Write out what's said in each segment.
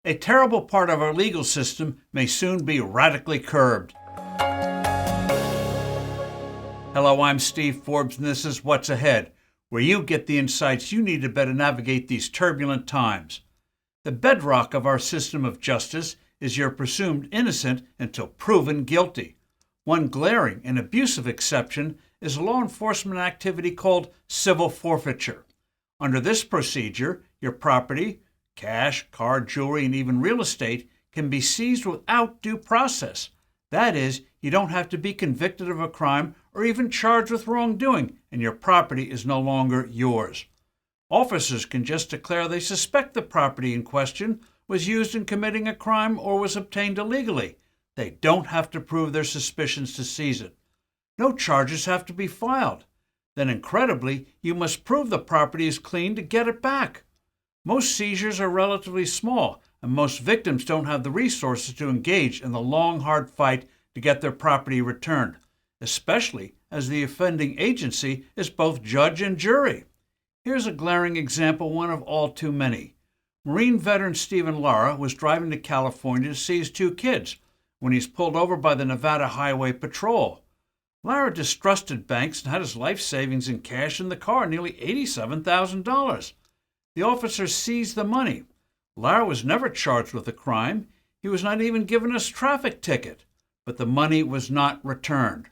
A terrible part of our legal system may soon be radically curbed. Hello, I'm Steve Forbes, and this is What's Ahead, where you get the insights you need to better navigate these turbulent times. The bedrock of our system of justice is you're presumed innocent until proven guilty. One glaring and abusive exception is a law enforcement activity called civil forfeiture. Under this procedure, your property, cash, car, jewelry, and even real estate can be seized without due process. That is, you don't have to be convicted of a crime or even charged with wrongdoing, and your property is no longer yours. Officers can just declare they suspect the property in question was used in committing a crime or was obtained illegally. They don't have to prove their suspicions to seize it. No charges have to be filed. Then, incredibly, you must prove the property is clean to get it back. Most seizures are relatively small, and most victims don't have the resources to engage in the long, hard fight to get their property returned, especially as the offending agency is both judge and jury. Here's a glaring example, one of all too many. Marine veteran Stephen Lara was driving to California to see his two kids when he's pulled over by the Nevada Highway Patrol. Lara distrusted banks and had his life savings in cash in the car, nearly $87,000. The officers seized the money. Lara was never charged with a crime. He was not even given a traffic ticket, but the money was not returned.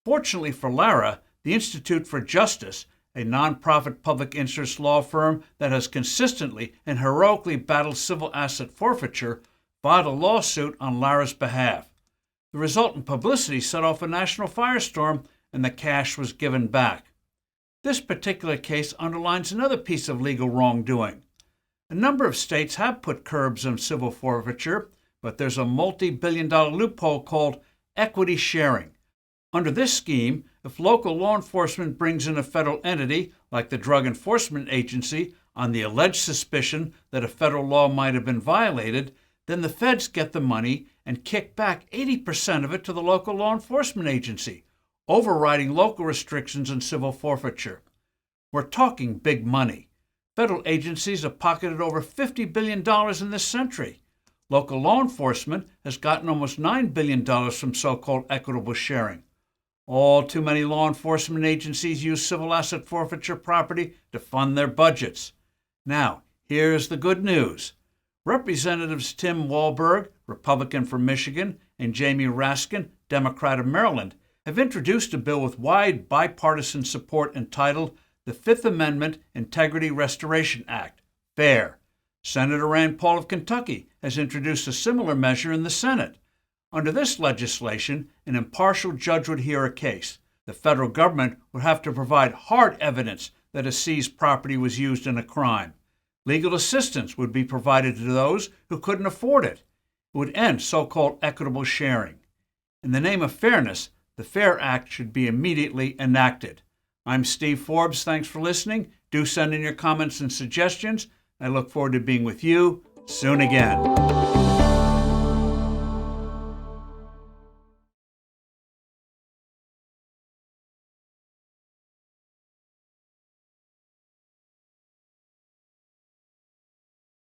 Fortunately for Lara, the Institute for Justice, a nonprofit public interest law firm that has consistently and heroically battled civil asset forfeiture, filed a lawsuit on Lara's behalf. The resultant publicity set off a national firestorm, and the cash was given back. This particular case underlines another piece of legal wrongdoing. A number of states have put curbs on civil forfeiture, but there's a multi-billion-dollar loophole called equity sharing. Under this scheme, if local law enforcement brings in a federal entity, like the Drug Enforcement Agency, on the alleged suspicion that a federal law might have been violated, then the feds get the money and kick back 80% of it to the local law enforcement agency, overriding local restrictions on civil forfeiture. We're talking big money. Federal agencies have pocketed over $50 billion in this century. Local law enforcement has gotten almost $9 billion from so-called equitable sharing. All too many law enforcement agencies use civil asset forfeiture property to fund their budgets. Now, here's the good news. Representatives Tim Walberg, Republican from Michigan, and Jamie Raskin, Democrat of Maryland, have introduced a bill with wide bipartisan support entitled the Fifth Amendment Integrity Restoration Act, FAIR. Senator Rand Paul of Kentucky has introduced a similar measure in the Senate. Under this legislation, an impartial judge would hear a case. The federal government would have to provide hard evidence that a seized property was used in a crime. Legal assistance would be provided to those who couldn't afford it. It would end so-called equitable sharing. In the name of fairness, the FAIR Act should be immediately enacted. I'm Steve Forbes. Thanks for listening. Do send in your comments and suggestions. I look forward to being with you soon again.